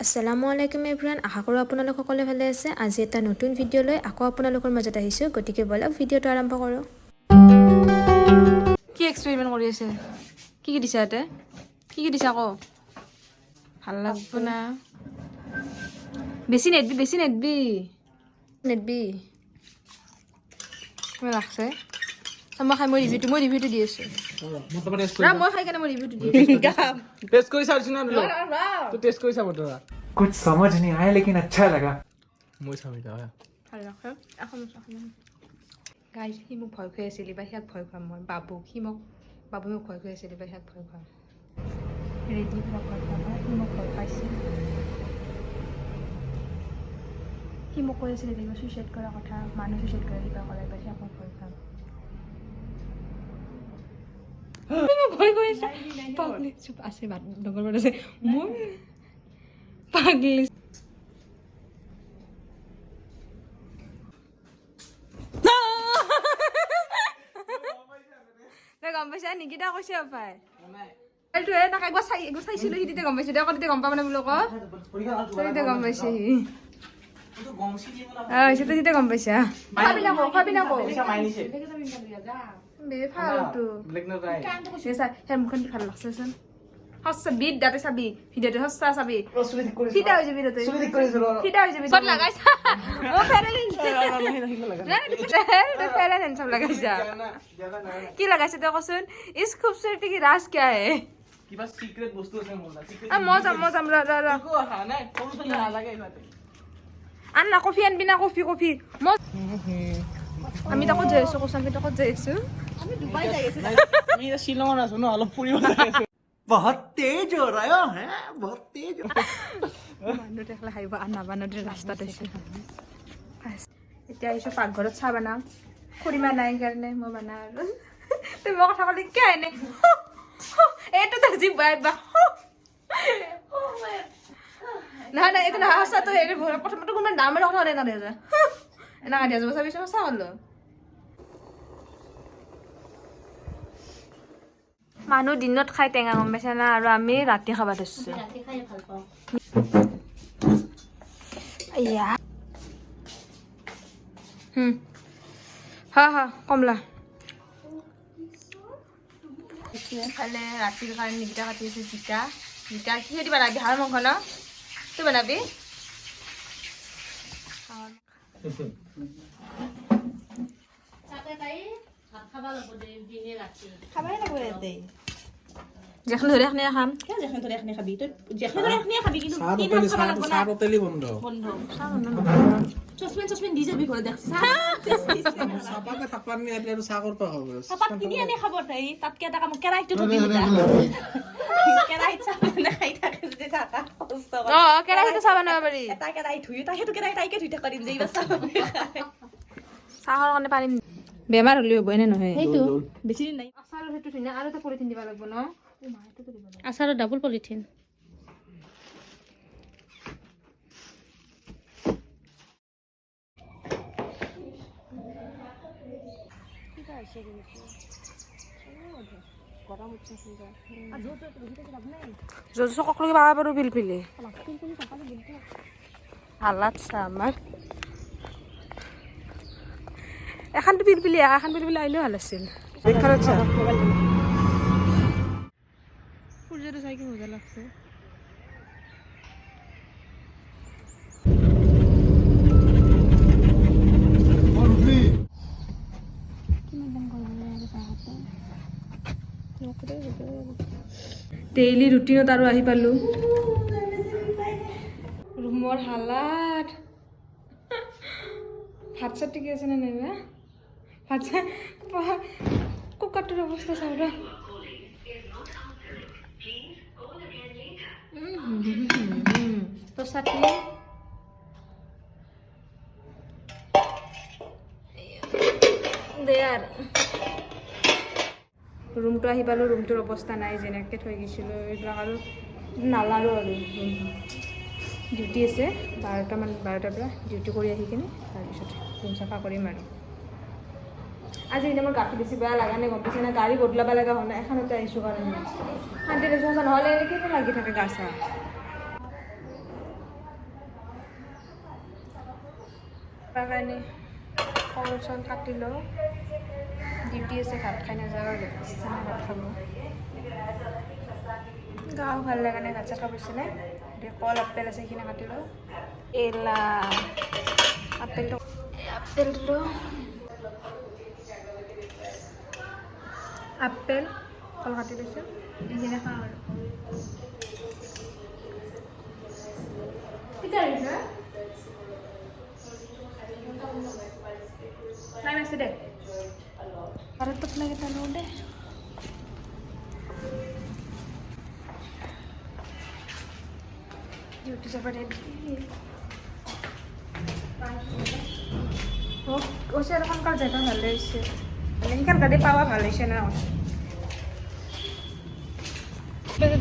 আসসালামু আলাইকুম এভৰিৱান, আশা কৰোঁ আপোনালোক সকলোৱে ভালে আছে। আজি এটা নতুন ভিডিঅ' লৈ আকৌ আপোনালোকৰ মাজত আহিছোঁ, গতিকে বলক ভিডিঅ'টো আৰম্ভ কৰোঁ। কি এক্সপেৰিমেণ্ট কৰি আছে? কি কি দিছা ইয়াতে? কি কি দিছা আকৌ? ভাল লাগব না। বেছি নেদবি মই লাগছে। মই ৰিভিউটো দি আছোঁ। মই খাই কেনে মই ৰিভিউটো দি टेस्ट কৰি চাইছ না লো তো টেষ্ট কৰি চাব তোৰা कुछ समझ नहीं आया लेकिन अच्छा लगा মই চাবি দা ভাল লাগছে। এখন গাইজ সি মোক ভয় খুৱাই আছিল, এইবাৰ সিয়াক ভয় খুৱাম মই। বাবুক মোক ভয় খুৱাই আছিল, এইবাৰ সিয়াক ভয় খুৱাম। ৰেডি পৰা ভয় খুৱাবা, সি মোক ভয় খুৱাইছিল। সি মোক কৈ আছিলে কিবা চুইচাইড কৰাৰ কথা, মানুহ চুইচাইড কৰা কিবা কৰা, এইবাৰ সিয়াক মই ভয় খুৱাম। ভয় কৰিছে পাগলি চুপ আছে, ডগৰ আছে মই পাগলি। গম পাইছা নিকিতা কৈছে পাই তাক একবাৰ চাইছিলো, সি তেতিয়া গম পাইছো দে, তেতিয়া গম পাব নে বোলো তেতিয়া গম পাইছে সি। তেতিয়া গম পাইছা খাবি না ফালতু মুখখন ভাল লাগছেচোন। সঁচা বিট দাঁতে চাবি ভিডিঅ'টো, সঁচা চাবি ফিটা হৈ যাবি, তাতে ফিটা হৈ যাবি। ক'ত লাগাইছা? Fair handsome লাগাইছা? কি লাগাইছে তই কচোন? ইস খুবসুৰতি কি ৰাজ কিয়া হে? কিবা সিক্ৰেট বস্তু আছে মোলা সিক্ৰেট মই যাম ৰ কো আহা নাই সৰু ছোৱালী নালাগে ইমাতে আন না কফি আনবি না কফি মই আমি তাকত যাই আছো, কৈছো আমি তাকত যাই আছো। আমি ডুবাই যাই আছো, আমি শিলঙত আছো ন, অলপ ফুৰিব যাই আছো। बहुत तेज हो रहा है बहुत तेज মানুহ দেখলে হাৰিব। আনাবা নদীৰ ৰাস্তাত আহিছো। এতিয়া আহিছো পাকঘৰত চাহ বনাম, খুৰীমা নাই কাৰণে মই বনাওঁ আৰু। তুমি মই কথা ক'লে কিয় এনে এইটো তাৰ যি বা নহয় এইটো নহয় সঁচাটো। হেৰি প্ৰথমতে কোনোবা দামেৰ কথা হ'লে এনেকা দিয়া যায়, এনেকা দিয়া যাব চাবিচোন। সঁচা হ'লো মানুহ দিনত খাই টেঙা, গম পাইছে না, আৰু আমি ৰাতি খাব ধৰিছো। কমলা খালে ৰাতিৰ কাৰণে নিকিতা কাটি আছে। জিকা কিহেদি বনাবি? হাঁহৰ মাংস ন? তই বনাবি? যেখানে ধরে এখানে খাম। যেখানে ধরে এখানে খাবি তুই, যেখানে ধরে এখানে খাবি, কিন্তু সাত হোটেলি বন্ধ চচপেন দি যাবি ঘরে দেখছিস। সাপাকে থাকবার নি এটা চা করতে হবে। চাপাত কিনি আনি খাব তাই, তাতকে এটা কাম কেৰাহীটো থবি না। কেৰাহীত চাহ না খাই থাকে যদি থাকা কষ্ট কৰে। কেৰাহীটো চাহ বনাব পাৰি। এটা কেৰাহী ধুই তাই সেইটো কেৰাহী তাইকে ধুই থাকিম যে এইবাৰ চাহ খাই। চাহৰ কাৰণে পাৰিম। বেমাৰ হ'লে হ'ব এনে নহয়। সেইটো বেছি দিন নাই। আচাৰৰ সেইটো ধুনীয়া আৰু এটা পলিথিন দিব লাগিব ন? আচাৰৰ ডাবল পলিথিন। যদি চকলৈকে পাব পাৰো পিলপিলি হালাত চা আমাৰ এখানটো পিলপিলি আহিলেও ভাল আছিল। সূৰ্যটো চাই কি মজা লাগছে। ডেইলি ৰুটিনত আৰু আহি পালো। ৰুমৰ হালাত ভাত চাত ঠিকে আছে নে নাই বা? ভাত চাত কুকাৰটোৰ অৱস্থা চাওঁ ৰ। তো চাটনি দে আৰু ৰুমটো আহি পালোঁ। ৰুমটোৰ অৱস্থা নাই, যেনেকৈ থৈ গৈছিলোঁ এইবিলাক আৰু নালাৰো আৰু। ডিউটি আছে 12টাৰ পৰা ডিউটি কৰি আহি কিনে তাৰপিছত ৰুম চাফা কৰিম আৰু। আজি এতিয়া মোৰ গাটো বেছি বেয়া লগা নাই গম পাইছে না গাড়ী বদলাব লগা হোৱা নাই এখনতে আহিছোঁ কাৰণে শান্তি লৈছোঁ নহ'লে এনেকৈ লাগি থাকে গা চা তাৰ কাৰণে কল চল কাটি লওঁ ডিউটি আছে ভাত খাই নাযাওঁ আৰু ইচ্ছা নাই ভাত খাব গাও ভাল লগা নাই ভাত চাত খাব ইচ্ছা নাই এতিয়া কল আপেল আছে সেইখিনি কাটি লওঁ এলা আপেলটো আপেল কল কাটি লৈছোঁ এইখিনি খাওঁ আৰু টাইম আছে দে আৰু তোক লাগে তানো দে ডিউটি যাব দে কৈছে আৰু সোনকাল জেগা ভালে হৈছে মানে সেইখন গাড়ী পাৱা ভাল হৈছে না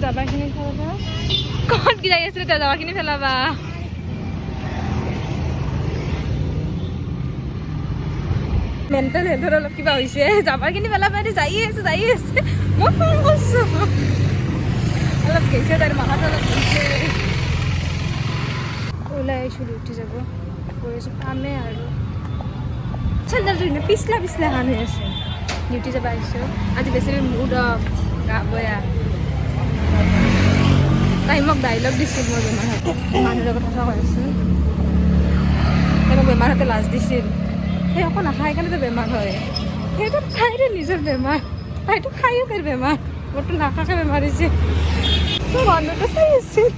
যাবাখিনি পেলাবা ক'ত গিৰাই আছিলে তেওঁ যাবাখিনি পেলাবা মেণ্টেল হেল্থৰ অলপ কিবা হৈছে যাবাখিনি পেলাবা যায়ে আছে মই ফোন কৰিছোঁ অলপ গৈছে তাৰ মাথাত অলপ গৈছে ওলাই আহিছোঁ ডিউটি যাব গৈ আছোঁ কামে আৰু চেণ্ডেলটো এনে পিছলা হান হৈ আছে ডিউটি যাব আহিছোঁ আজি বেছি মুড অফ গা বেয়া তাই মোক ডাইলগ দিছিল মই বেমাৰ হাতে মানুহৰ লগত কথা কৈ আছোঁ তাই মোক বেমাৰ হাতে লাজ দিছিল সেই অকণ নাখায় কাৰণেতো বেমাৰ হয় সেইটো খাইতো নিজৰ বেমাৰ তাইতো খায়ো তাইৰ বেমাৰ মোৰতো নাখাকে বেমাৰ হৈছে মানুহটো চাই আছিল